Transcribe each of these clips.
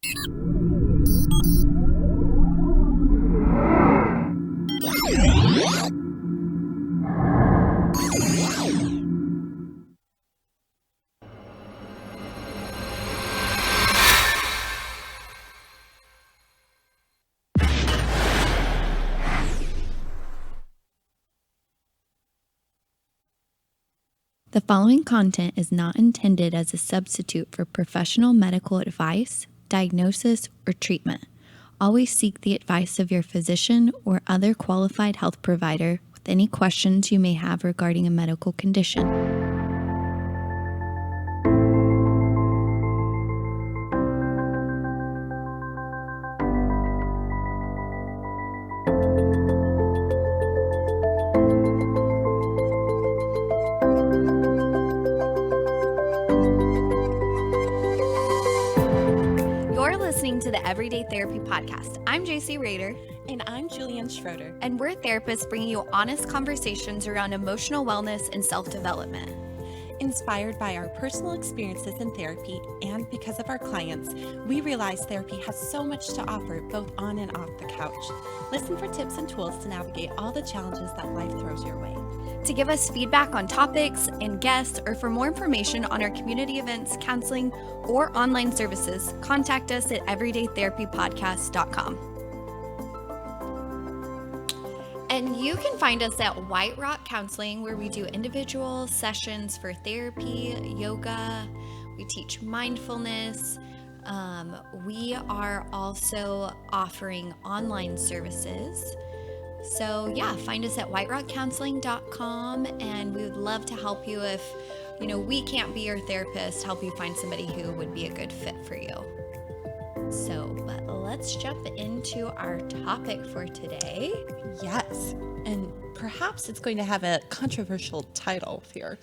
The following content is not intended as a substitute for professional medical advice, diagnosis, or treatment. Always seek the advice of your physician or other qualified health provider with any questions you may have regarding a medical condition. You're listening to the Everyday Therapy Podcast. I'm JC Rader. And I'm Julianne Schroeder. And we're therapists bringing you honest conversations around emotional wellness and self-development. Inspired by our personal experiences in therapy and because of our clients, we realize therapy has so much to offer both on and off the couch. Listen for tips and tools to navigate all the challenges that life throws your way. To give us feedback on topics and guests, or for more information on our community events, counseling, or online services, contact us at everydaytherapypodcast.com. And you can find us at White Rock Counseling, where we do individual sessions for therapy, yoga. We teach mindfulness. We are also offering online services. So yeah, find us at whiterockcounseling.com, and we would love to help you if, we can't be your therapist, help you find somebody who would be a good fit for you. So, but let's jump into our topic for today. Yes, and perhaps it's going to have a controversial title here.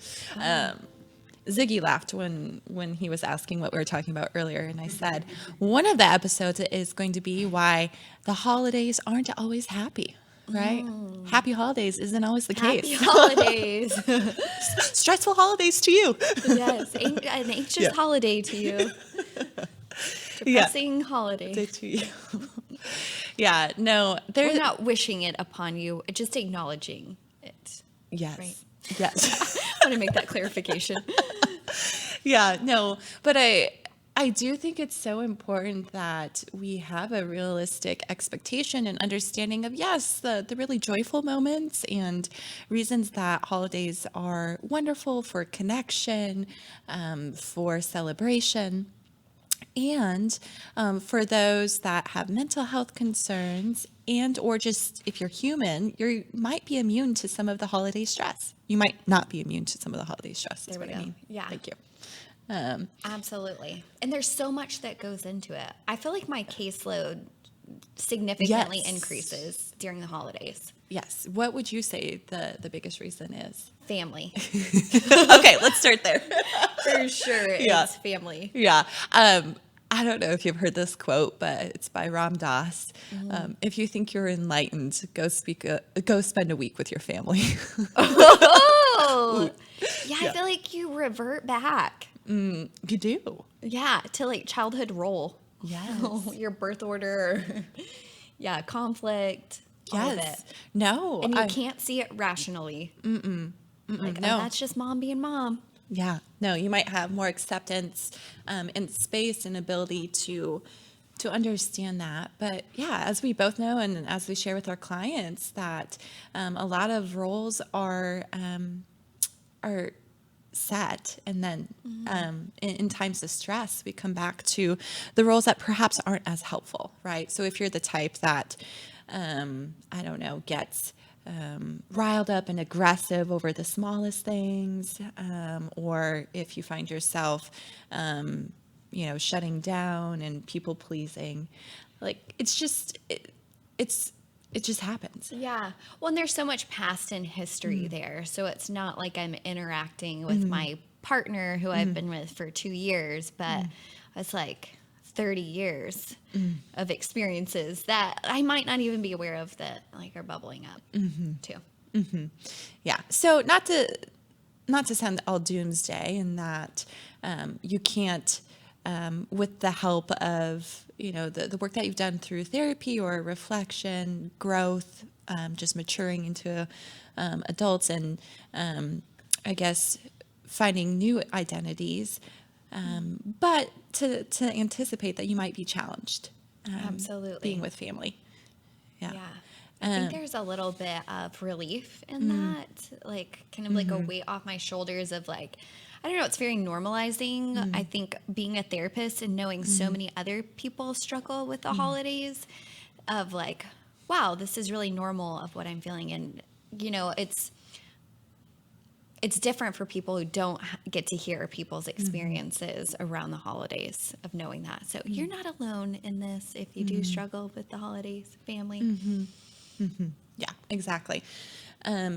Ziggy laughed when he was asking what we were talking about earlier, and I said one of the episodes is going to be why the holidays aren't always happy. Right? Happy holidays isn't always the case. Happy holidays. Stressful holidays to you. Yes, an anxious holiday to you. Depressing holiday to you. Yeah, no. We're not wishing it upon you, just acknowledging it. Yes. Right? Yes. I want to make that clarification. Yeah, no, but I do think it's so important that we have a realistic expectation and understanding of, yes, the really joyful moments and reasons that holidays are wonderful for connection, for celebration. And for those that have mental health concerns, and or just if you're human, you might be immune to some of the holiday stress. You might not be immune to some of the holiday stress. That's what I mean. Yeah. Thank you. Absolutely. And there's so much that goes into it. I feel like my caseload significantly increases during the holidays. Yes. What would you say the biggest reason is? Family. Okay, let's start there. For sure, it's family. Yeah. I don't know if you've heard this quote, but it's by Ram Dass. If you think you're enlightened, go spend a week with your family. Oh, yeah. I feel like you revert back. You do. Yeah, to like childhood role. Yes. Your birth order. Yeah, conflict. All of it. No. And you can't see it rationally. Like, no. Oh, that's just mom being mom. Yeah. No, you might have more acceptance and space and ability to understand that. But yeah, as we both know, and as we share with our clients, that a lot of roles are set, and then in times of stress, we come back to the roles that perhaps aren't as helpful, right? So if you're the type that, gets riled up and aggressive over the smallest things, or if you find yourself, shutting down and people pleasing, like it just happens. Yeah. Well, and there's so much past in history there. So it's not like I'm interacting with my partner who I've been with for 2 years, but it's like 30 years of experiences that I might not even be aware of that like are bubbling up too. Yeah. So not to sound all doomsday in that you can't with the help of, the work that you've done through therapy or reflection, growth, just maturing into adults and I guess finding new identities, but to anticipate that you might be challenged Absolutely. being with family. Yeah. Yeah. I think there's a little bit of relief in that, like kind of like a weight off my shoulders of like, I don't know, it's very normalizing. I think being a therapist and knowing so many other people struggle with the holidays of like, wow, this is really normal of what I'm feeling. And, it's different for people who don't get to hear people's experiences around the holidays of knowing that. So you're not alone in this if you do struggle with the holidays, family. Yeah, exactly.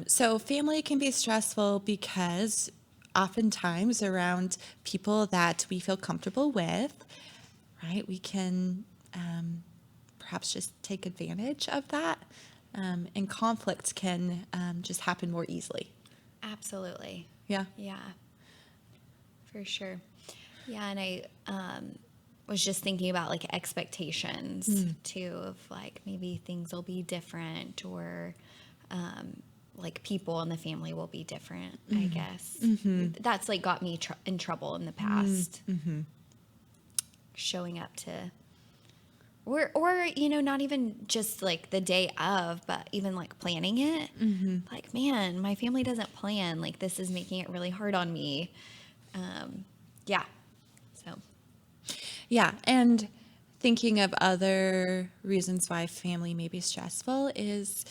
So family can be stressful because oftentimes around people that we feel comfortable with, right, we can perhaps just take advantage of that. And conflict can just happen more easily. Absolutely. Yeah. Yeah, for sure. Yeah, and I was just thinking about like expectations too, of like maybe things will be different or like people in the family will be different, I guess. That's like got me in trouble in the past. Showing up to or not even just like the day of, but even like planning it. Like, man, my family doesn't plan. Like, this is making it really hard on me. Yeah. So, Yeah, and thinking of other reasons why family may be stressful is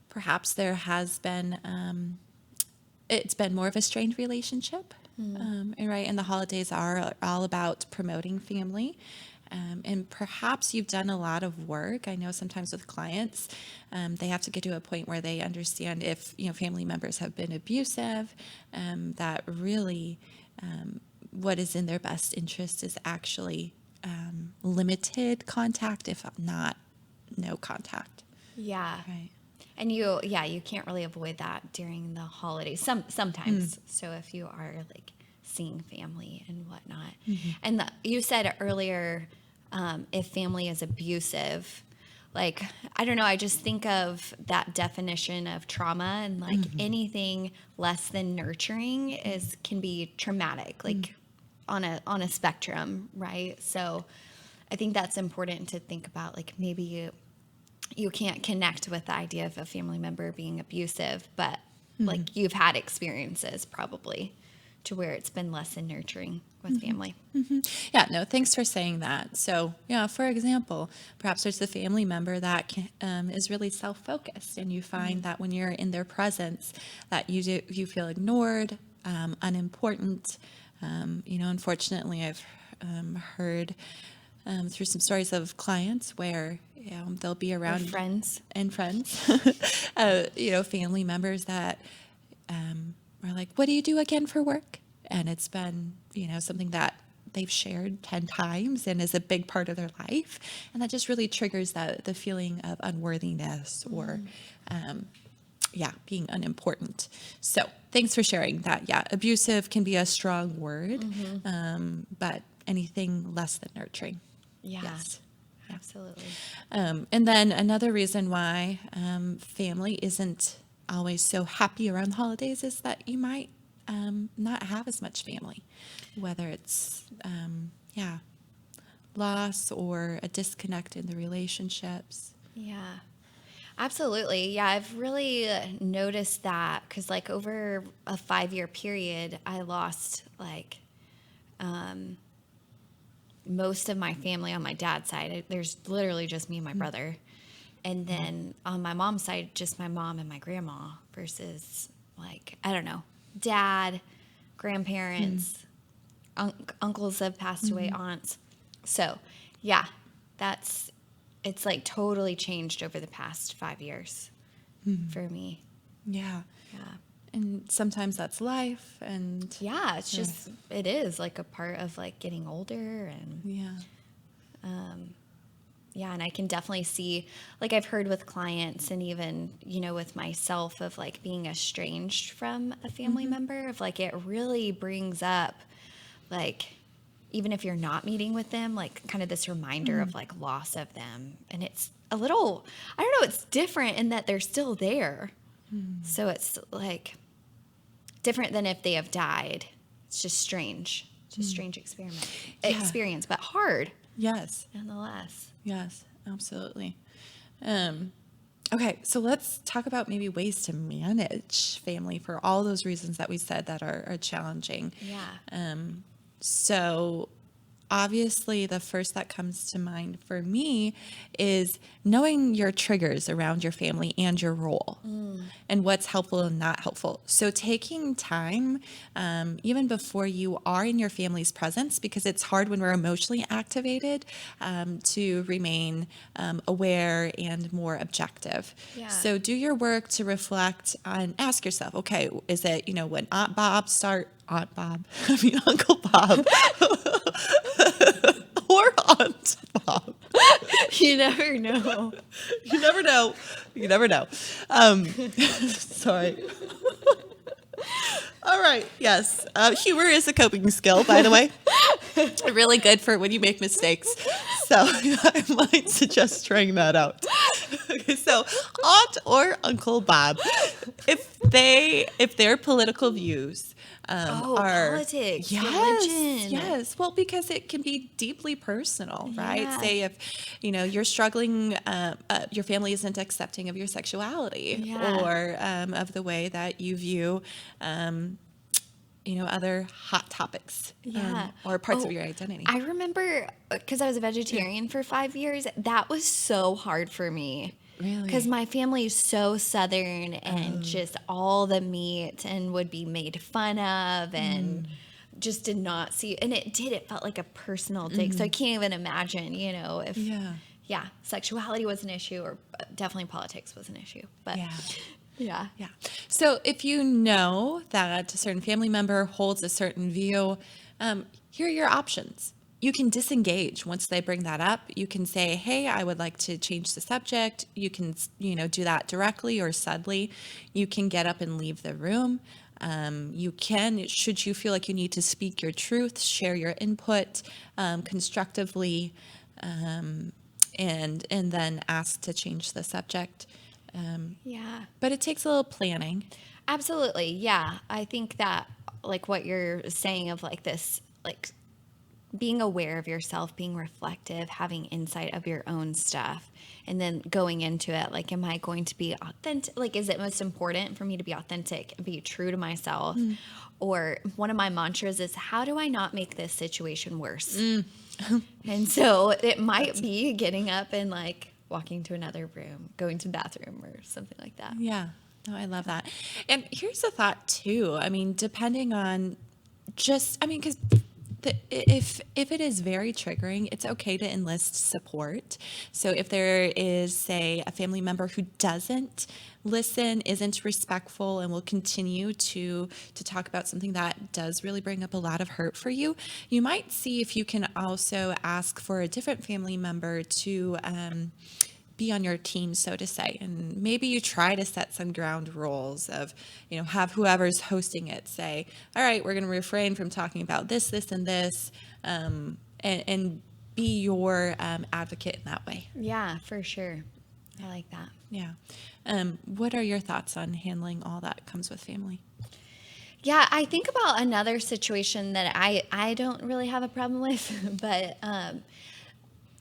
perhaps there has been it's been more of a strained relationship, and right, and the holidays are all about promoting family. And perhaps you've done a lot of work. I know sometimes with clients, they have to get to a point where they understand if family members have been abusive, that really what is in their best interest is actually limited contact, if not no contact. yeah. Right. And you can't really avoid that during the holidays. Sometimes. So if you are like seeing family and whatnot, and you said earlier, if family is abusive, like I don't know, I just think of that definition of trauma and like anything less than nurturing can be traumatic, like on a spectrum, right? So I think that's important to think about. Like maybe you can't connect with the idea of a family member being abusive, but like you've had experiences probably to where it's been less than nurturing with family. Yeah, no, thanks for saying that. So, yeah, for example, perhaps there's a family member that is really self-focused, and you find that when you're in their presence, that you feel ignored, unimportant. Unfortunately, I've heard through some stories of clients where they'll be around Friends. and friends, family members that are like, "What do you do again for work?" And it's been something that they've shared 10 times and is a big part of their life, and that just really triggers the feeling of unworthiness or being unimportant. So thanks for sharing that. Yeah, abusive can be a strong word, but anything less than nurturing. Yeah. Yes. Absolutely. And then another reason why family isn't always so happy around the holidays is that you might not have as much family, whether it's, loss or a disconnect in the relationships. Yeah. Absolutely. Yeah, I've really noticed that because, like, over a 5-year period, I lost like most of my family on my dad's side. There's literally just me and my brother. And then on my mom's side, just my mom and my grandma versus, like, I don't know, dad, grandparents, uncles have passed away, aunts. So, yeah, it's like totally changed over the past 5 years for me. Yeah. Yeah. And sometimes that's life. And Yeah, it is like a part of like getting older and yeah, and I can definitely see, like I've heard with clients and even, with myself of like being estranged from a family member of like it really brings up like, even if you're not meeting with them, like kind of this reminder of like loss of them. And it's a little, I don't know, it's different in that they're still there. So it's like different than if they have died. It's just strange. It's a strange experience, but hard Yes. nonetheless. Yes, absolutely. Okay, so let's talk about maybe ways to manage family for all those reasons that we said that are challenging. Yeah. So obviously the first that comes to mind for me is knowing your triggers around your family and your role and what's helpful and not helpful. So taking time, even before you are in your family's presence, because it's hard when we're emotionally activated, to remain aware and more objective. Yeah. So do your work to reflect and ask yourself, okay, is it, when Aunt Bob, Uncle Bob, or Aunt Bob. You never know. You never know. You never know. Sorry. All right. Yes. Humor is a coping skill, by the way. Really good for when you make mistakes. So I might suggest trying that out. Okay, so Aunt or Uncle Bob, if their political views are politics, yes, religion. yes. Well, because it can be deeply personal, right? Yeah. Say if you're struggling, your family isn't accepting of your sexuality Yeah. or of the way that you view. Other hot topics Yeah. or parts of your identity. I remember because I was a vegetarian for 5 years, that was so hard for me. Really? Because my family is so Southern and just all the meat and would be made fun of and just did not see. And it felt like a personal dig. So I can't even imagine, if, sexuality was an issue or definitely politics was an issue. But yeah. Yeah. So if you know that a certain family member holds a certain view, here are your options. You can disengage once they bring that up. You can say, hey, I would like to change the subject. You can, do that directly or subtly. You can get up and leave the room. You can, should you feel like you need to speak your truth, share your input constructively, and then ask to change the subject. But it takes a little planning. Absolutely. Yeah. I think that like what you're saying of like this, like being aware of yourself, being reflective, having insight of your own stuff, and then going into it, like, am I going to be authentic? Like, is it most important for me to be authentic and be true to myself? Or one of my mantras is, how do I not make this situation worse? And so it might be getting up and like walking to another room, going to the bathroom or something like that. Yeah. No, I love that. And here's a thought too. I mean, depending on because if it is very triggering, it's okay to enlist support. So if there is, say, a family member who doesn't listen, isn't respectful, and will continue to talk about something that does really bring up a lot of hurt for you, you might see if you can also ask for a different family member to be on your team, so to say. And maybe you try to set some ground rules of, have whoever's hosting it say, all right, we're going to refrain from talking about this, and this, and be your advocate in that way. Yeah, for sure. I like that. Yeah. What are your thoughts on handling all that comes with family? Yeah, I think about another situation that I don't really have a problem with, but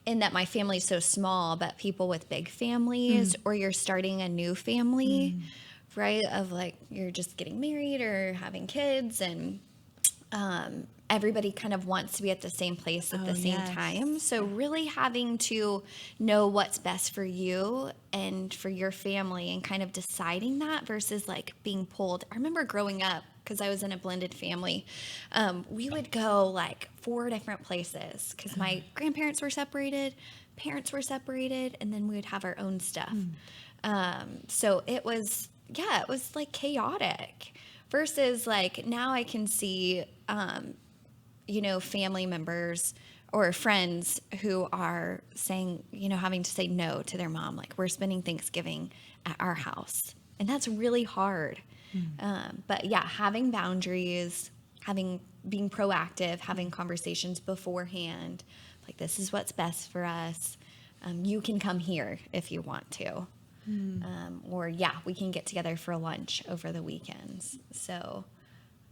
in that my family's so small, but people with big families or you're starting a new family, right? Of like, you're just getting married or having kids and everybody kind of wants to be at the same place at the same time. So really having to know what's best for you and for your family and kind of deciding that versus like being pulled. I remember growing up, because I was in a blended family, we would go like 4 different places because my grandparents were separated, parents were separated, and then we would have our own stuff. So it was like chaotic versus like now I can see, family members or friends who are saying, having to say no to their mom. Like, we're spending Thanksgiving at our house. And that's really hard. But yeah, having boundaries, having being proactive, having conversations beforehand, like this is what's best for us. You can come here if you want to. Or yeah, we can get together for lunch over the weekends. So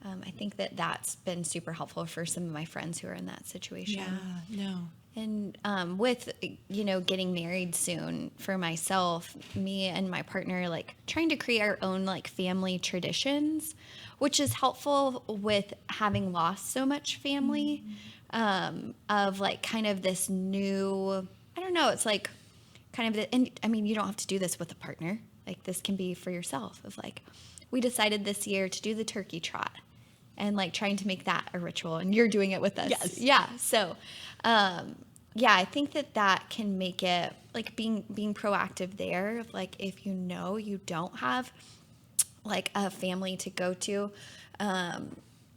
I think that that's been super helpful for some of my friends who are in that situation. Yeah, no. And with, getting married soon for myself, me and my partner, like trying to create our own like family traditions, which is helpful with having lost so much family, of like kind of this new, I don't know, it's like kind of the, and I mean, you don't have to do this with a partner. Like this can be for yourself of like, we decided this year to do the turkey trot and like trying to make that a ritual, and you're doing it with us. Yes. Yeah. So, yeah, I think that can make it like being proactive there. Of like, if you don't have like a family to go to,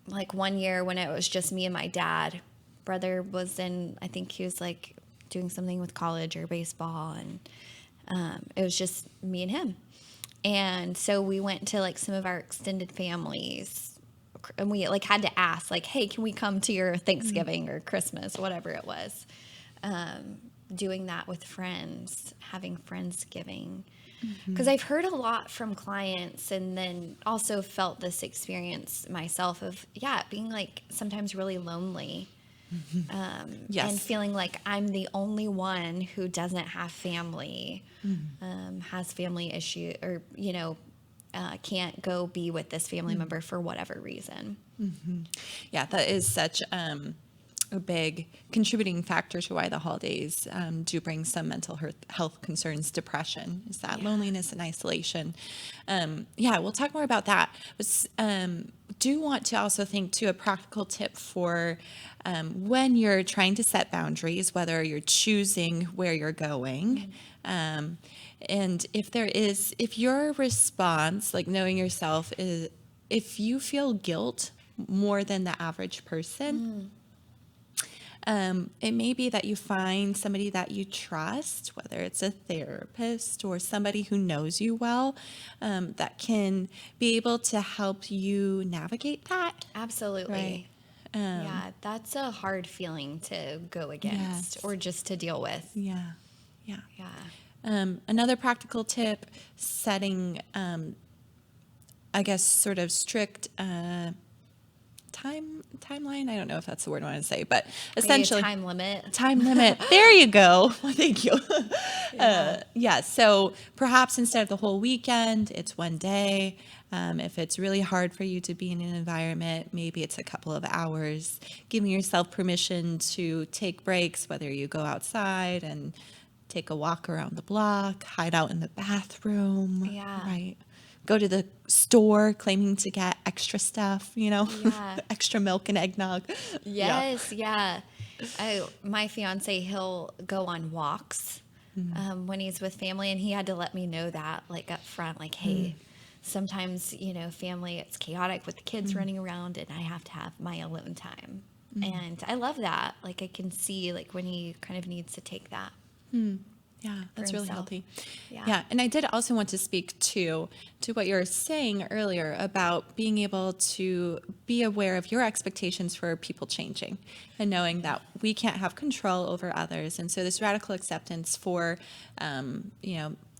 like one year when it was just me and my dad, brother was I think he was like doing something with college or baseball, and it was just me and him. And so we went to like some of our extended families, and we like had to ask like, hey, can we come to your Thanksgiving or Christmas, whatever it was. Doing that with friends, having Friendsgiving. Because I've heard a lot from clients, and then also felt this experience myself of, being like sometimes really lonely. Yes. And feeling like I'm the only one who doesn't have family, has family issue, or, can't go be with this family member for whatever reason. Yeah, that is such a big contributing factor to why the holidays do bring some mental health concerns, depression, is that loneliness and isolation. We'll talk more about that. But do want to also think to a practical tip for when you're trying to set boundaries, whether you're choosing where you're going. And if your response, like knowing yourself, is if you feel guilt more than the average person, it may be that you find somebody that you trust, whether it's a therapist or somebody who knows you well, that can be able to help you navigate that. Absolutely. Right. That's a hard feeling to go against, Yes. or just to deal with. Yeah. Yeah. Yeah. Another practical tip, setting, I guess, sort of strict timeline. I don't know if that's the word I want to say, but essentially time limit. time limit. There you go. Thank you. So perhaps instead of the whole weekend, it's one day. If it's really hard for you to be in an environment, maybe it's a couple of hours. Giving yourself permission to take breaks, whether you go outside and take a walk around the block, hide out in the bathroom, Yeah. right? Go to the store claiming to get extra stuff, Yeah. extra milk and eggnog. Yes, yeah. My fiance, he'll go on walks when he's with family, and he had to let me know that like up front, like, hey, sometimes, family, it's chaotic with the kids running around, and I have to have my alone time. And I love that. Like I can see like when he kind of needs to take that. Yeah, that's really himself. healthy. Yeah. And I did also want to speak to what you were saying earlier about being able to be aware of your expectations for people changing, and knowing that we can't have control over others. And so this radical acceptance for,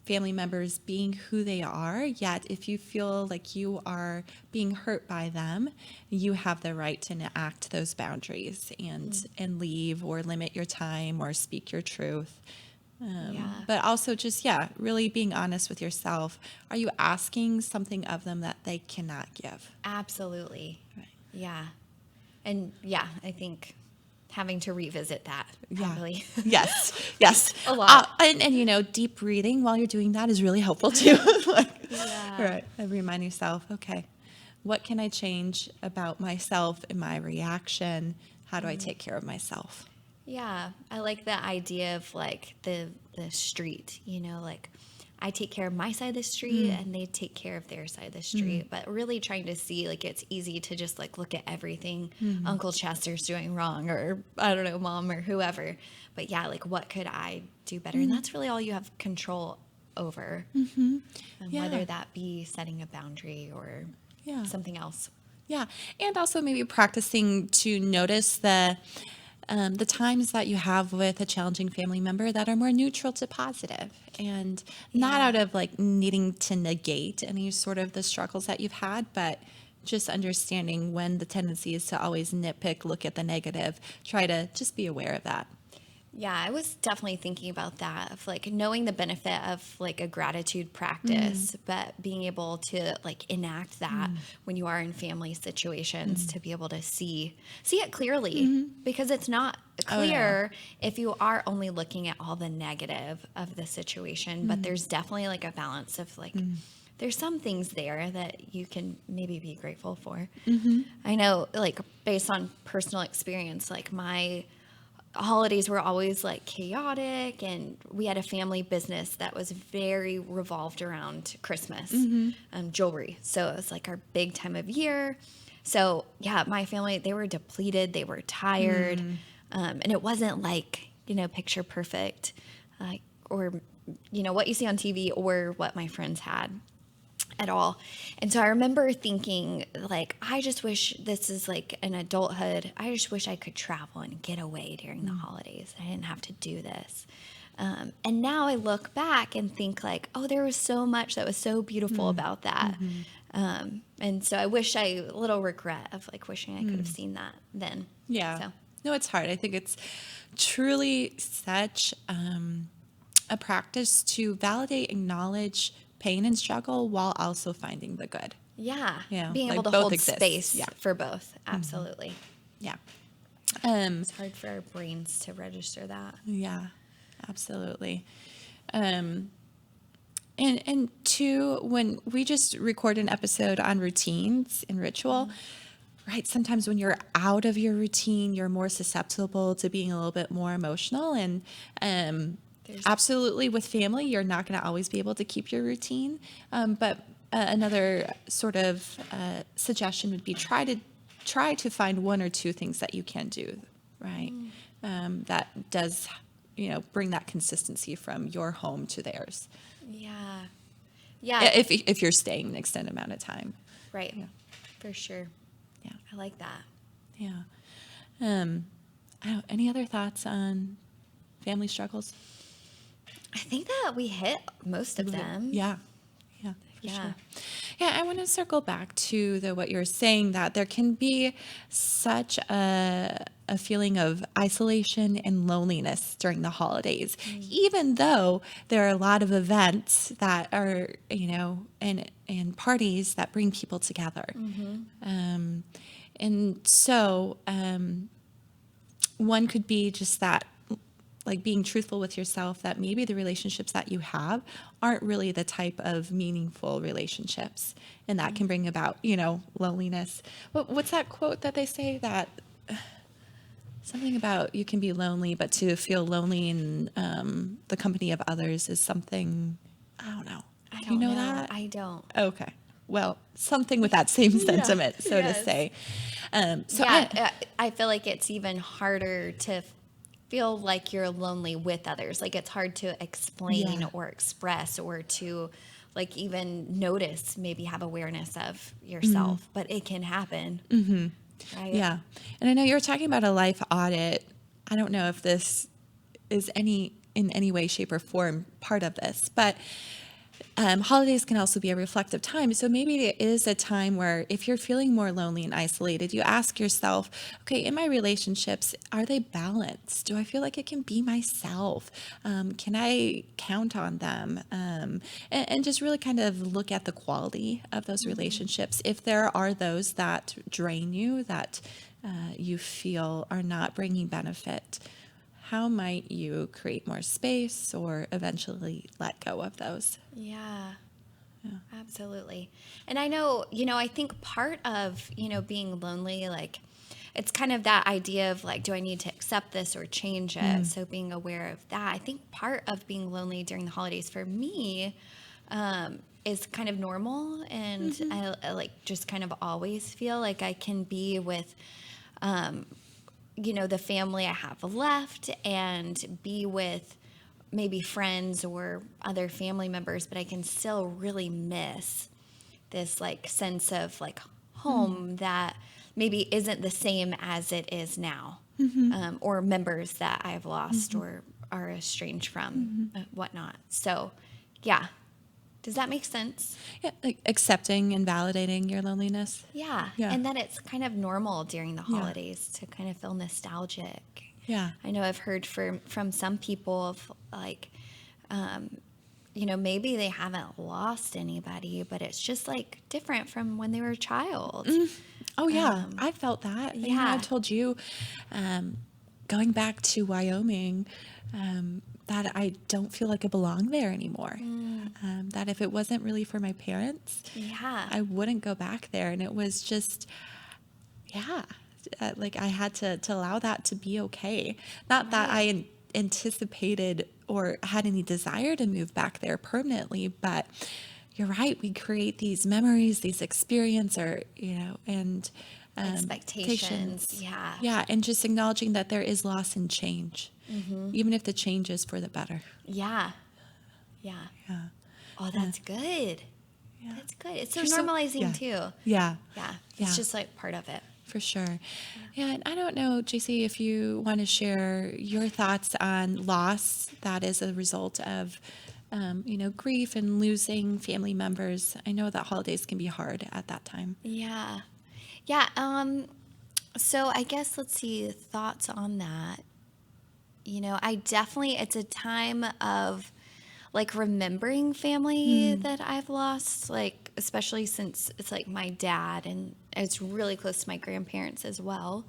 family members being who they are, yet if you feel like you are being hurt by them, you have the right to enact those boundaries and leave or limit your time or speak your truth. But also just, really being honest with yourself. Are you asking something of them that they cannot give? Absolutely. Right. Yeah. And I think having to revisit that probably. Yes. A lot. And deep breathing while you're doing that is really helpful too. Yeah. Right. And remind yourself, okay, what can I change about myself and my reaction? How do I take care of myself? Yeah, I like the idea of like the street, like I take care of my side of the street and they take care of their side of the street, but really trying to see like it's easy to just like look at everything Uncle Chester's doing wrong, or I don't know, mom or whoever. But like what could I do better? And that's really all you have control over. Whether that be setting a boundary or something else. Yeah, and also maybe practicing to notice the times that you have with a challenging family member that are more neutral to positive, and not Yeah. out of like needing to negate any sort of the struggles that you've had, but just understanding when the tendency is to always nitpick, look at the negative, try to just be aware of that. Yeah, I was definitely thinking about that of like knowing the benefit of like a gratitude Mm, practice, but being able to like enact that mm, when you are in family situations mm, to be able to see it clearly, mhm. because it's not Oh no. clear if you are only looking at all the negative of the situation, but Mm, there's definitely like a balance of like mm, there's some things there that you can maybe be grateful for. mhm, I know, like, based on personal experience, like, my holidays were always like chaotic, and we had a family business that was very revolved around Christmas, mhm, jewelry. So it was like our big time of year. So yeah, my family, they were depleted, they were tired, mm, and it wasn't like, picture perfect, or what you see on TV or what my friends had at all. And so I remember thinking, like, I just wish this is like an adulthood. I just wish I could travel and get away during the mm, holidays. I didn't have to do this. And now I look back and think, like, oh, there was so much that was so beautiful mm, about that. mhm, And so I wish a little regret of like wishing I could have mm. seen that then. Yeah. So, No, it's hard. I think it's truly such a practice to validate, acknowledge pain and struggle while also finding the good. yeah, Yeah, being able like to both hold exists. Yeah. space for both. Hmm. Absolutely. Yeah. Um, It's hard for our brains to register that. yeah, absolutely. Um, and two, when we just record an episode on routines and ritual, right? Sometimes when you're out of your routine, you're more susceptible to being a little bit more emotional. And There's absolutely, with family, you're not going to always be able to keep your routine. But another sort of suggestion would be try to find one or two things that you can do, right? That does, bring that consistency from your home to theirs. Yeah. Yeah. If you're staying an extended amount of time, Right. yeah, For sure. yeah, I like that. yeah. Um, any other thoughts on family struggles? I think that we hit most of them. Yeah, yeah, for Yeah. sure. Yeah, I want to circle back to what you were saying, that there can be such a feeling of isolation and loneliness during the holidays, Mm. even though there are a lot of events that are, and parties that bring people together. Mm-hmm. Um, and so one could be just that, like being truthful with yourself, that maybe the relationships that you have aren't really the type of meaningful relationships. And that can bring about, loneliness. What's that quote that they say, that something about you can be lonely, but to feel lonely in the company of others is something, I don't know. I Do you don't know know. that? I don't. Okay. Well, something with that same Yeah. sentiment, so to Yes. say. So Yeah. I feel like it's even harder to feel like you're lonely with others. Like it's hard to explain yeah. or express or to like even notice, maybe have awareness of Mm, yourself, but it can happen. hmm. Right. Yeah. And I know you were talking about a life audit. I don't know if this is in any way, shape, or form part of this, but holidays can also be a reflective time. So maybe it is a time where, if you're feeling more lonely and isolated, you ask yourself, okay, in my relationships, are they balanced? Do I feel like I can be myself? Can I count on them? And just really kind of look at the quality of those relationships. If there are those that drain you, that you feel are not bringing benefit, how might you create more space or eventually let go of those? Yeah. Absolutely. And I know, I think part of, being lonely, like it's kind of that idea of like, do I need to accept this or change it? Mm, So being aware of that. I think part of being lonely during the holidays for me is kind of normal. And mhm, I like just kind of always feel like I can be with, the family I have left and be with maybe friends or other family members, but I can still really miss this like sense of like home that maybe isn't the same as it is now, or members that I've lost or are estranged from, whatnot. So, yeah. Does that make sense? Yeah, like accepting and validating your loneliness. Yeah. Yeah. And that it's kind of normal during the Yeah. holidays to kind of feel nostalgic. Yeah. I know I've heard from some people of like, maybe they haven't lost anybody, but it's just like different from when they were a child. Oh yeah, I felt that. And, yeah. I told you, going back to Wyoming, that I don't feel like I belong there anymore. That if it wasn't really for my parents, Yeah. I wouldn't go back there. And it was just, yeah, like I had to allow that to be okay. Not that I anticipated or had any desire to move back there permanently, but you're right. We create these memories, these experiences, or, and Expectations. Yeah. Yeah. And just acknowledging that there is loss and change, even if the change is for the better. Yeah. Yeah. Yeah. Oh, that's good. Yeah. That's good. It's so You're so- normalizing yeah. too. Yeah. Yeah. Yeah. It's just like part of it. For sure. Yeah. And I don't know, JC, if you want to share your thoughts on loss that is a result of, grief and losing family members. I know that holidays can be hard at that time. Yeah. Yeah. So I guess let's see thoughts on that. It's a time of like remembering family that I've lost, like especially since it's like my dad and it's really close to my grandparents as well.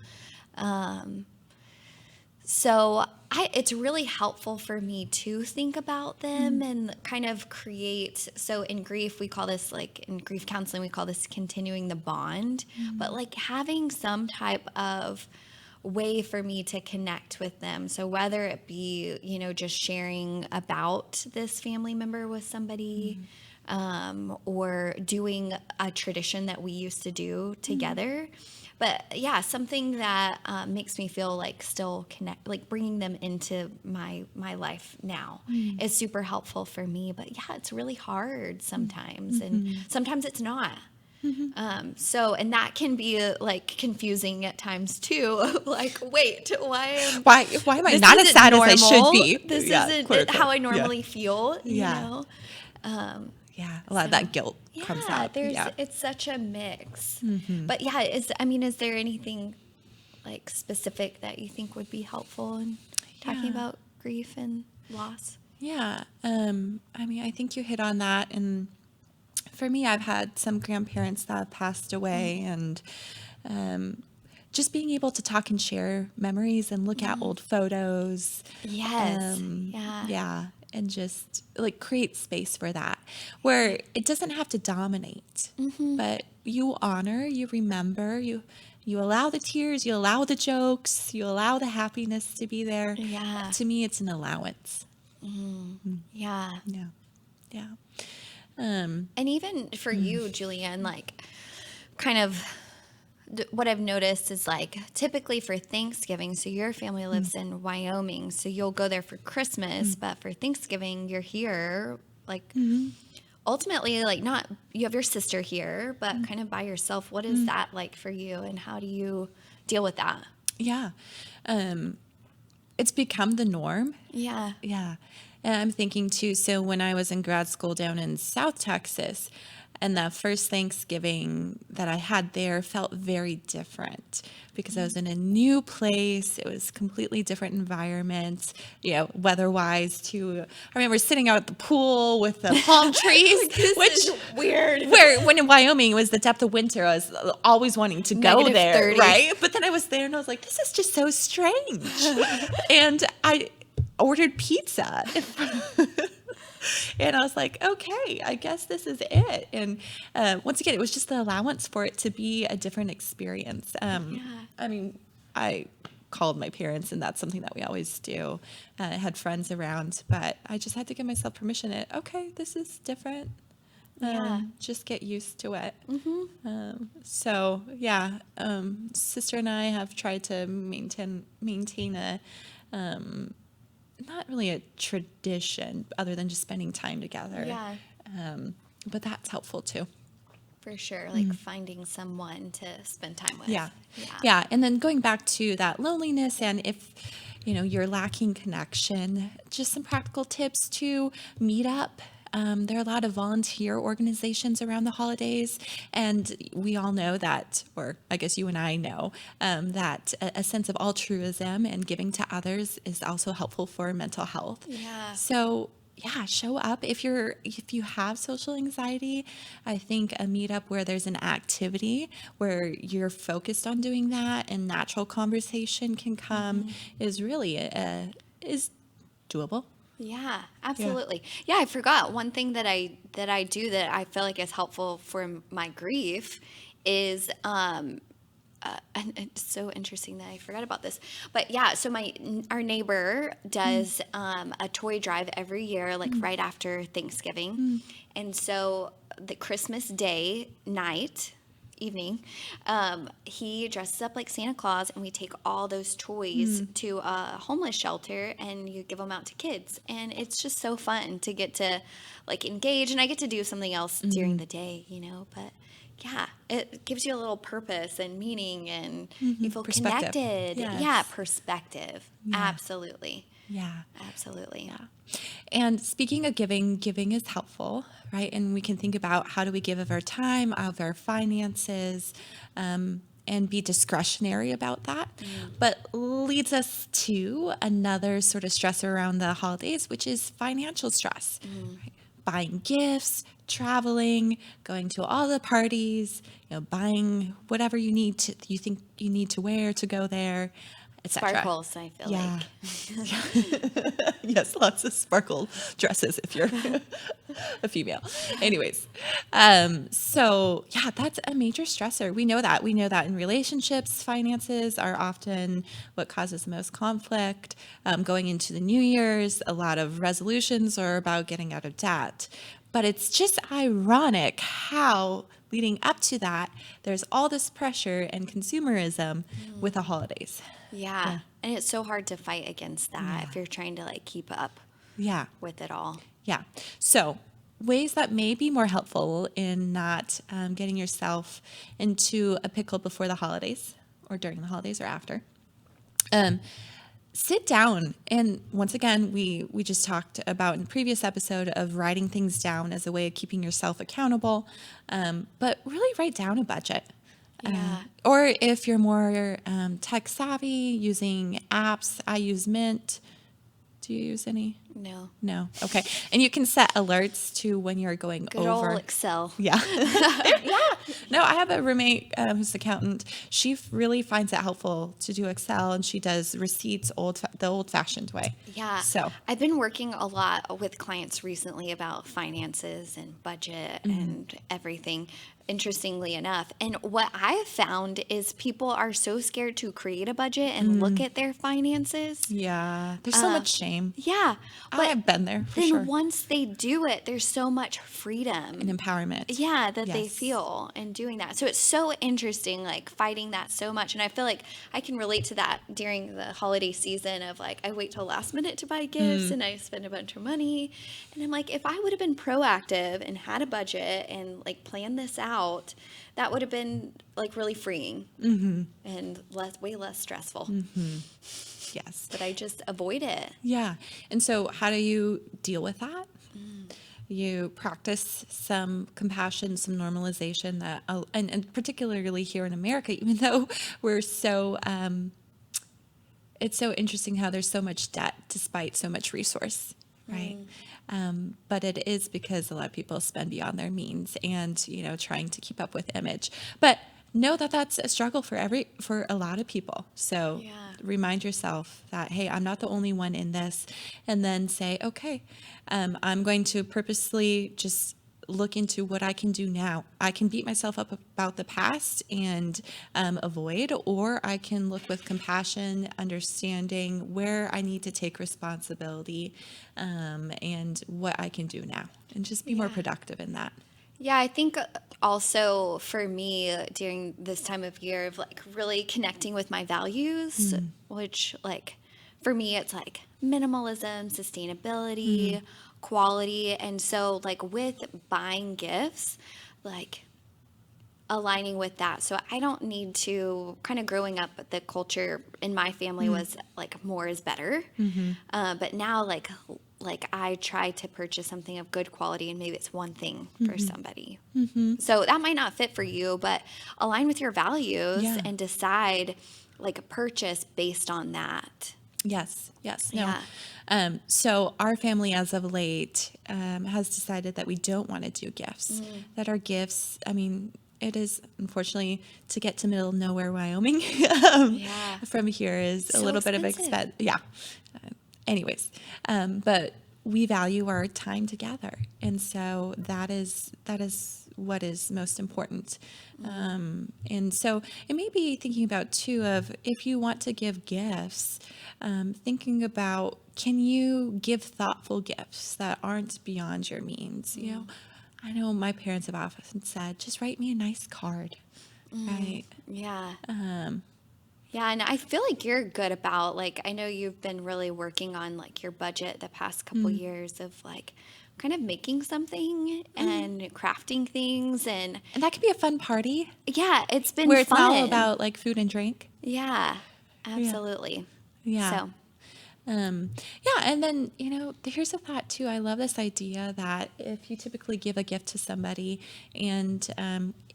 So it's really helpful for me to think about them and kind of create. So in grief, in grief counseling, we call this continuing the bond, but like having some type of way for me to connect with them. So whether it be, just sharing about this family member with somebody, or doing a tradition that we used to do together. But yeah, something that makes me feel like still connect, like bringing them into my life now is super helpful for me. But yeah, it's really hard sometimes, and sometimes it's not. And that can be like confusing at times too. Like, wait, why am I this not as isn't sad as I should normal. be? This Yeah, isn't quote, unquote. how I Yeah. normally feel, Yeah. Yeah. A lot of that guilt comes out. It's such a mix. But yeah, is there anything like specific that you think would be helpful in talking about grief and loss? Yeah. I think you hit on that. And for me, I've had some grandparents that have passed away, and just being able to talk and share memories and look at old photos. Yes. Yeah. And just like create space for that where it doesn't have to dominate, but you honor, you remember, you allow the tears, you allow the jokes, you allow the happiness to be there. Yeah. To me, it's an allowance. Yeah. Yeah. Yeah. And even for you, Julianne, like kind of what I've noticed is like typically for Thanksgiving, so your family lives in Wyoming, so you'll go there for Christmas, but for Thanksgiving, you're here, like ultimately, like not, you have your sister here, but kind of by yourself. What is that like for you, and how do you deal with that? Yeah. It's become the norm. Yeah. Yeah. And I'm thinking too, so when I was in grad school down in South Texas, and the first Thanksgiving that I had there felt very different because I was in a new place. It was completely different environment, weather-wise too. I remember sitting out at the pool with the palm trees, which is weird. When in Wyoming it was the depth of winter, I was always wanting to go Negative there, 30. right? But then I was there and I was like, this is just so strange. And I ordered pizza. And I was like, okay, I guess this is it. And once again, it was just the allowance for it to be a different experience. I called my parents, and that's something that we always do. I had friends around, but I just had to give myself permission. Okay, this is different. Just get used to it. Sister and I have tried to maintain a not really a tradition other than just spending time together. Yeah. But that's helpful too. For sure. Like finding someone to spend time with. Yeah. Yeah. Yeah. And then going back to that loneliness, and if, you're lacking connection, just some practical tips to meet up. There are a lot of volunteer organizations around the holidays, and we all know that, or I guess you and I know, that a sense of altruism and giving to others is also helpful for mental health. Yeah. So yeah, show up if you have social anxiety. I think a meetup where there's an activity where you're focused on doing that and natural conversation can come is really is doable. Yeah, Yeah. absolutely. Yeah, I forgot one thing that I do that I feel like is helpful for my grief is and it's so interesting that I forgot about this. But yeah, so our neighbor does a toy drive every year, like right after Thanksgiving, and so the Christmas Day night evening, he dresses up like Santa Claus, and we take all those toys to a homeless shelter, and you give them out to kids, and it's just so fun to get to like engage, and I get to do something else during the day, but. Yeah, it gives you a little purpose and meaning, and you feel Perspective. connected. Yes. Yeah, perspective. Yeah. Absolutely. Yeah. Absolutely. Yeah. And speaking of giving, giving is helpful, right? And we can think about how do we give of our time, of our finances, and be discretionary about that. But leads us to another sort of stressor around the holidays, which is financial stress. Right? Buying gifts, traveling, going to all the parties, buying whatever you think you need to wear to go there, etc. Sparkles, I feel Yeah. like. Yes, lots of sparkle dresses if you're a female. Anyways, so yeah, that's a major stressor. We know that. We know that in relationships, finances are often what causes the most conflict. Going into the New Year's, a lot of resolutions are about getting out of debt. But it's just ironic how leading up to that, there's all this pressure and consumerism with the holidays. Yeah. Yeah. And it's so hard to fight against that Yeah. if you're trying to like keep up Yeah. with it all. Yeah. So, ways that may be more helpful in not getting yourself into a pickle before the holidays or during the holidays or after. Sit down. And once again, we just talked about in the previous episode of writing things down as a way of keeping yourself accountable. But really write down a budget. Yeah. Or if you're more tech savvy, using apps, I use Mint. Do you use any? No. No. Okay. And you can set alerts to when you're going Good over. old Excel. Yeah. Yeah. No, I have a roommate who's an accountant. She really finds it helpful to do Excel, and she does receipts the old-fashioned way. Yeah. So, I've been working a lot with clients recently about finances and budget and everything, interestingly enough. And what I have found is people are so scared to create a budget and look at their finances. yeah, there's so much shame. Yeah. I have been there for Then sure. once they do it, there's so much freedom. And empowerment. Yeah, that they Yes. feel in doing that. So it's so interesting, like fighting that so much. And I feel like I can relate to that during the holiday season of like, I wait till last minute to buy gifts and I spend a bunch of money. And I'm like, if I would have been proactive and had a budget and like planned this out, that would have been like really freeing and way less stressful. Yes. But I just avoid it. Yeah. And so, how do you deal with that? You practice some compassion, some normalization that, and particularly here in America, even though we're so, it's so interesting how there's so much debt despite so much resource, right? But it is because a lot of people spend beyond their means and, trying to keep up with image. But know that that's a struggle for a lot of people. So Yeah. remind yourself that, hey, I'm not the only one in this. And then say, okay, I'm going to purposely just look into what I can do now. I can beat myself up about the past and avoid, or I can look with compassion, understanding where I need to take responsibility and what I can do now, and just be more Yeah. productive in that. Yeah, I think also for me during this time of year of like really connecting with my values, which like for me it's like minimalism, sustainability, quality. And so like with buying gifts, like aligning with that. So I don't need to, kind of growing up, the culture in my family was like more is better. But now like I try to purchase something of good quality, and maybe it's one thing for somebody. So that might not fit for you, but align with your values Yeah. and decide like a purchase based on that. Yes, yes. No. Yeah. So our family, as of late, has decided that we don't want to do gifts. That our gifts, I mean, it is unfortunately to get to middle nowhere, Wyoming, Yeah. from here is a So little bit of expensive. expense. Yeah. Anyways, but we value our time together, and so that is what is most important. And so it may be thinking about too of if you want to give gifts, thinking about can you give thoughtful gifts that aren't beyond your means. You know, I know my parents have often said, just write me a nice card, right? Yeah. Yeah, and I feel like you're good about, like, I know you've been really working on like your budget the past couple years of like kind of making something and crafting things, and And that can be a fun party yeah, it's been where it's not all fun. about like food and drink. Yeah, Yeah. absolutely. Yeah. So, Yeah, and then, here's a thought too. I love this idea that if you typically give a gift to somebody, and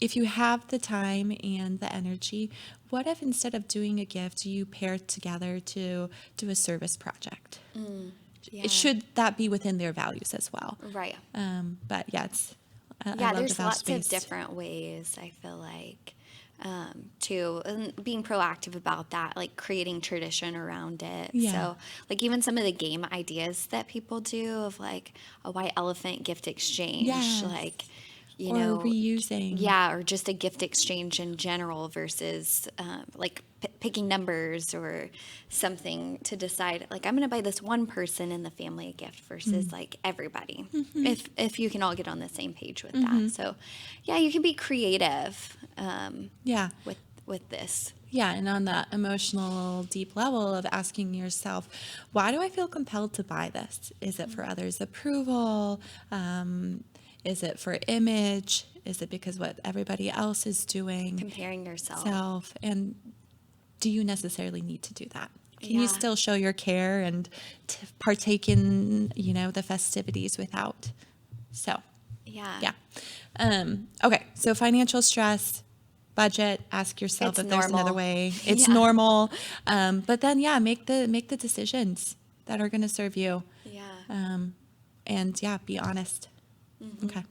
if you have the time and the energy, what if instead of doing a gift, you pair together to do a service project? yeah. It should that be within their values as well. Right. But yeah, I Yeah, love the there's lots of values-based. different ways, I feel like, to and being proactive about that, like creating tradition around it. Yeah. So, like even some of the game ideas that people do of like a white elephant gift exchange, Yes. like, you Or know, reusing. yeah, or just a gift exchange in general versus like picking numbers or something to decide like I'm going to buy this one person in the family a gift versus like everybody. If you can all get on the same page with that. So, yeah, you can be creative Yeah. with this. Yeah, and on that emotional, deep level of asking yourself, why do I feel compelled to buy this? Is it for others' approval? Is it for image? Is it because what everybody else is doing? Comparing yourself. Self. And do you necessarily need to do that? Can you Yeah. still show your care and partake in, the festivities without? So, Yeah. yeah. Okay, so financial stress, budget. Ask yourself It's if there's another normal. way. It's Yeah. normal, but then yeah, make the decisions that are going to serve you, Yeah. and yeah, be honest. Okay.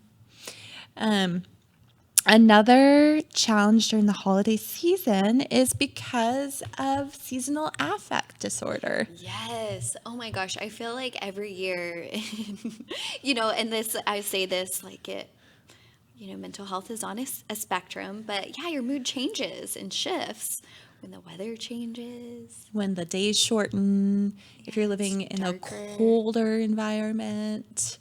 Another challenge during the holiday season is because of seasonal affect disorder. Yes. Oh my gosh. I feel like every year, and this, I say this like mental health is on a spectrum, but yeah, your mood changes and shifts when the weather changes. When the days shorten, if you're living in a darker. colder environment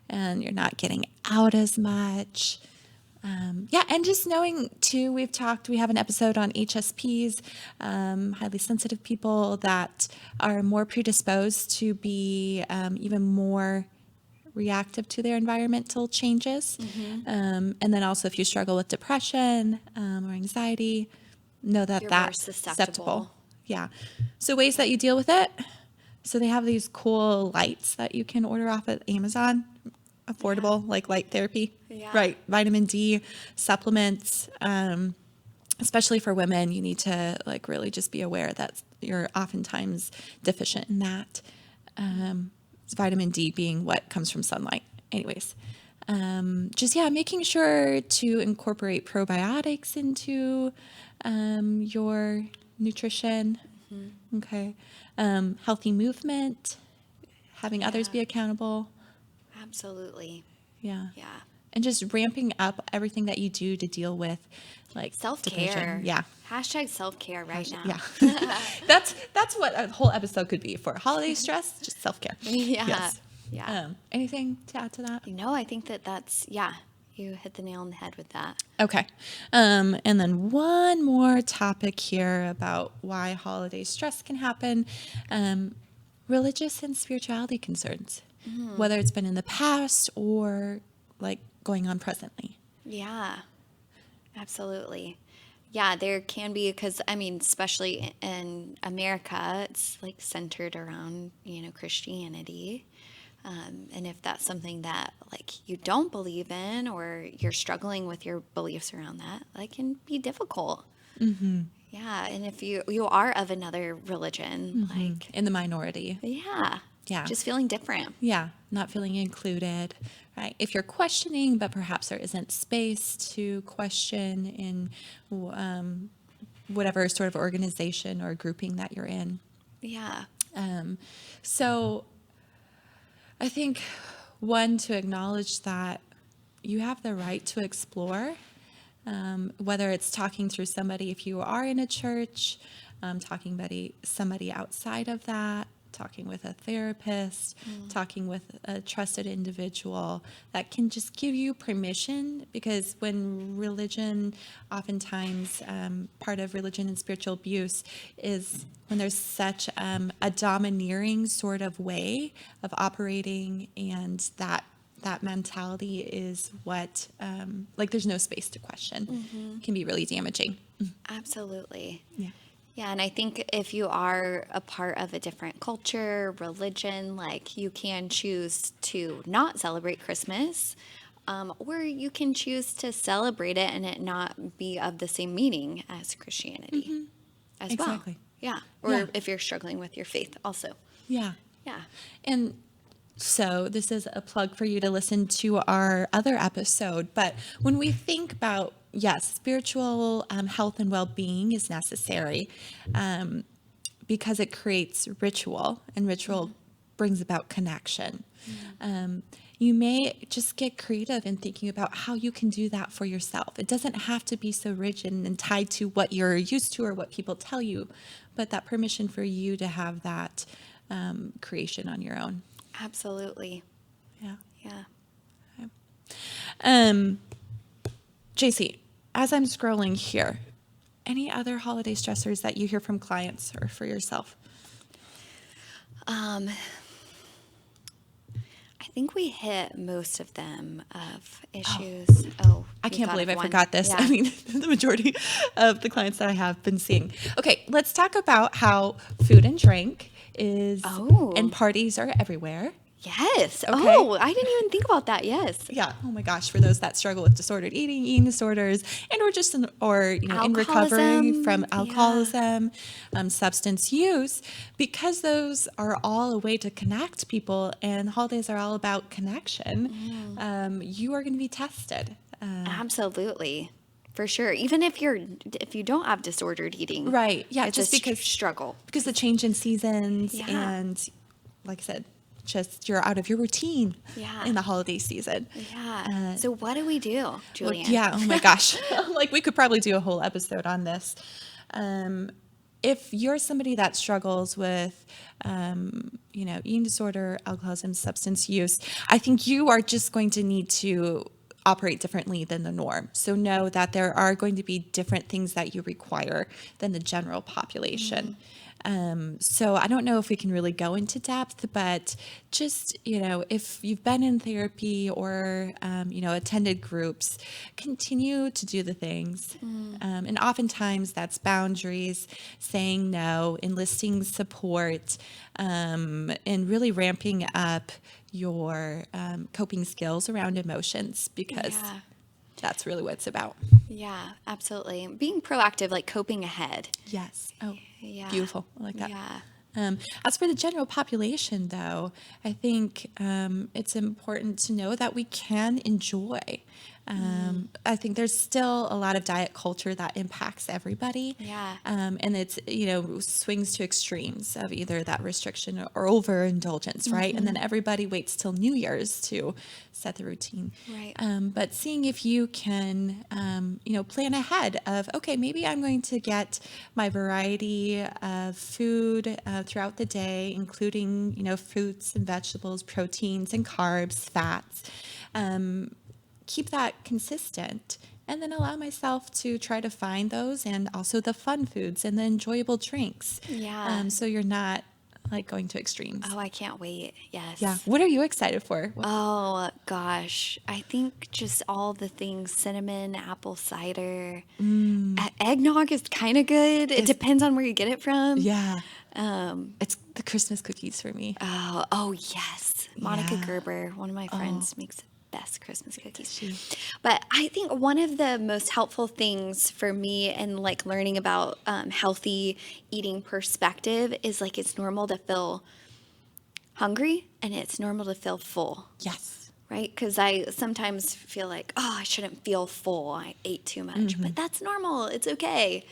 and you're not getting out as much. Yeah, and just knowing too, we have an episode on HSPs, highly sensitive people that are more predisposed to be even more reactive to their environmental changes. And then also if you struggle with depression or anxiety, know that You're more that's susceptible. Yeah. So ways that you deal with it. So they have these cool lights that you can order off at Amazon, affordable, like light therapy. Yeah. Right. Vitamin D supplements. Especially for women, you need to like really just be aware that you're oftentimes deficient in that. Vitamin D being what comes from sunlight. Anyways, making sure to incorporate probiotics into your nutrition. Okay. Healthy movement, having others Yeah. be accountable. Absolutely. Yeah. Yeah. And just ramping up everything that you do to deal with like Self-care. depression. Yeah. Hashtag self-care right now. Yeah. That's what a whole episode could be for. Holiday stress, just self-care. Yeah. Yes. Yeah. Anything to add to that? I think that's, you hit the nail on the head with that. Okay. And then one more topic here about why holiday stress can happen. Religious and spirituality concerns, whether it's been in the past or like going on presently. Yeah. Absolutely. Yeah, there can be, because I mean, especially in America, it's like centered around, Christianity. And if that's something that like you don't believe in, or you're struggling with your beliefs around that can be difficult. Yeah. And if you are of another religion, like, In the minority. yeah, Yeah. just feeling different. Yeah, not feeling included, right? If you're questioning, but perhaps there isn't space to question in whatever sort of organization or grouping that you're in. Yeah. Um, so I think one, to acknowledge that you have the right to explore, whether it's talking through somebody, if you are in a church, talking somebody outside of that, talking with a therapist, talking with a trusted individual that can just give you permission. Because when religion, oftentimes part of religion and spiritual abuse is when there's such a domineering sort of way of operating, and that mentality is what, like, there's no space to question, can be really damaging. Absolutely. Yeah. Yeah, and I think if you are a part of a different culture, religion, like, you can choose to not celebrate Christmas, or you can choose to celebrate it and it not be of the same meaning as Christianity as well. Exactly. Yeah. Yeah. Or if you're struggling with your faith also. Yeah. Yeah. And so this is a plug for you to listen to our other episode. But when we think about, yes, spiritual health and well-being is necessary, because it creates ritual, and ritual brings about connection. You may just get creative in thinking about how you can do that for yourself. It doesn't have to be so rigid and tied to what you're used to or what people tell you, but that permission for you to have that creation on your own. Absolutely. Yeah. Yeah. JC, as I'm scrolling here, any other holiday stressors that you hear from clients or for yourself? I think we hit most of them of issues. Oh, I you can't thought believe of I one? forgot this. Yeah. I mean, the majority of the clients that I have been seeing. Okay, let's talk about how food and drink is, Oh. and parties are everywhere. Yes. Okay. Oh, I didn't even think about that. Yes. Yeah. Oh my gosh. For those that struggle with disordered eating disorders, and or just in recovery from Alcoholism, yeah. alcoholism, substance use, because those are all a way to connect people, and holidays are all about connection. You are going to be tested. Absolutely. For sure. Even if you don't have disordered eating. Right. Yeah. It's Just a because struggle. because the change in seasons, Yeah. and like I said, just you're out of your routine Yeah. in the holiday season. Yeah. So what do we do, Well, Julianne? yeah. Oh my gosh. Like, we could probably do a whole episode on this. If you're somebody that struggles with, eating disorder, alcoholism, substance use, I think you are just going to need to operate differently than the norm. So know that there are going to be different things that you require than the general population. So I don't know if we can really go into depth, but just, if you've been in therapy or, attended groups, continue to do the things. And oftentimes that's boundaries, saying no, enlisting support, and really ramping up your coping skills around emotions, because Yeah. that's really what it's about. Yeah, absolutely. Being proactive, like coping ahead. Yes. Oh, Yeah. beautiful. I like that. Yeah. As for the general population, though, I think it's important to know that we can enjoy. I think there's still a lot of diet culture that impacts everybody. Yeah. And it's, swings to extremes of either that restriction or overindulgence, right? And then everybody waits till New Year's to set the routine. Right. But seeing if you can, plan ahead of, okay, maybe I'm going to get my variety of food throughout the day, including, fruits and vegetables, proteins and carbs, fats. Keep that consistent, and then allow myself to try to find those, and also the fun foods and the enjoyable drinks. Yeah. So you're not like going to extremes. Oh, I can't wait. Yes. Yeah. What are you excited for? Oh gosh, I think just all the things, cinnamon, apple cider, eggnog is kind of good. It depends on where you get it from. Yeah. It's the Christmas cookies for me. Oh yes, Monica Yeah. Gerber, one of my friends, makes the best Christmas cookies. She. But I think one of the most helpful things for me in like learning about healthy eating perspective is like it's normal to feel hungry and it's normal to feel full. Yes. Right? Because I sometimes feel like, oh, I shouldn't feel full. I ate too much. But that's normal. It's okay.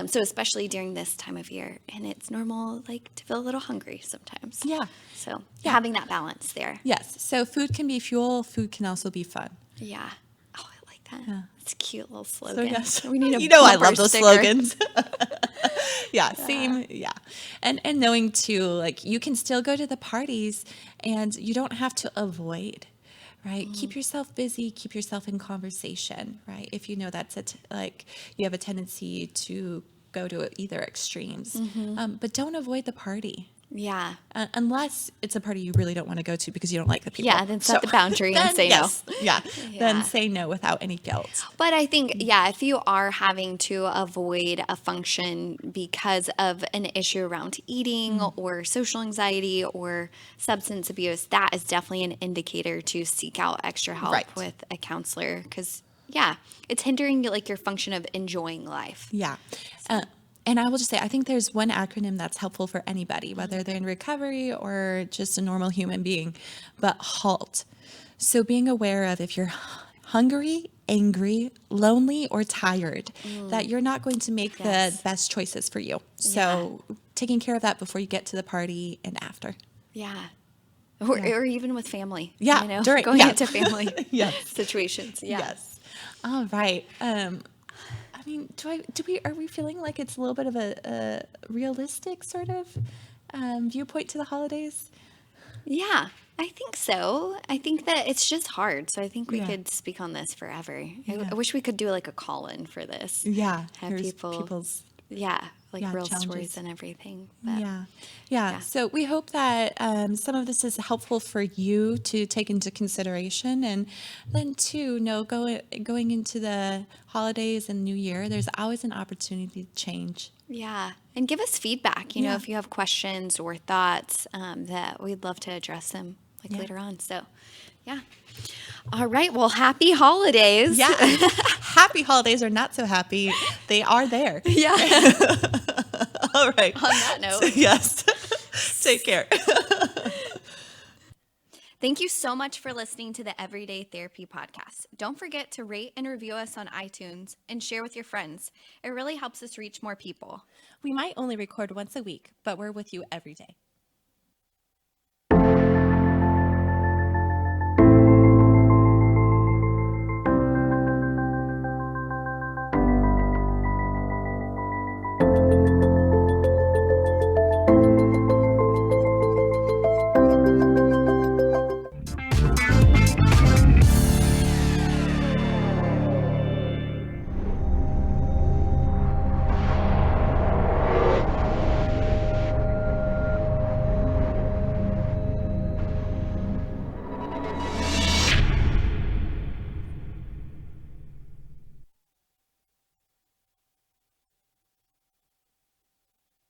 So especially during this time of year. And it's normal like to feel a little hungry sometimes. Yeah. So Yeah. having that balance there. Yes. So food can be fuel. Food can also be fun. Yeah. Oh, I like that. Yeah. It's a cute little So slogan. yes, We need a you know I bumper love those sticker. slogans. Yeah, same. Yeah, and knowing too, like you can still go to the parties, and you don't have to avoid. Right, keep yourself busy, keep yourself in conversation. Right, if you know that's like you have a tendency to go to either extremes, but don't avoid the party. Yeah. Unless it's a party you really don't want to go to because you don't like the people. Yeah, then set the boundary and then, say yes, no. Yeah. Yeah. Then say no without any guilt. But I think, yeah, if you are having to avoid a function because of an issue around eating or social anxiety or substance abuse, that is definitely an indicator to seek out extra help Right. with a counselor because, yeah, it's hindering like your function of enjoying life. Yeah. And I will just say, I think there's one acronym that's helpful for anybody, whether they're in recovery or just a normal human being, but HALT. So being aware of if you're hungry, angry, lonely, or tired, that you're not going to make Yes. the best choices for you. So taking care of that before you get to the party and after. Yeah. Or even with family. Yeah, You know, during- going yeah. into family Yes. situations. Yeah. Yes. All right. I mean, are we feeling like it's a little bit of a realistic sort of viewpoint to the holidays? Yeah, I think so. I think that it's just hard. So I think we Yeah. could speak on this forever. Yeah. I wish we could do like a call-in for this. Yeah. Have Here's people, people's like Yeah, real challenges. stories and everything. But Yeah. Yeah. So we hope that some of this is helpful for you to take into consideration. And then, too, going into the holidays and New Year, there's always an opportunity to change. yeah, and give us feedback, you know, Yeah. if you have questions or thoughts that we'd love to address them like Yeah. later on. So, yeah. All right. Well, happy holidays. Yeah. Happy holidays are not so happy. They are there. Yeah. All right. On that note. Yes. Take care. Thank you so much for listening to the Everyday Therapy Podcast. Don't forget to rate and review us on iTunes and share with your friends. It really helps us reach more people. We might only record once a week, but we're with you every day.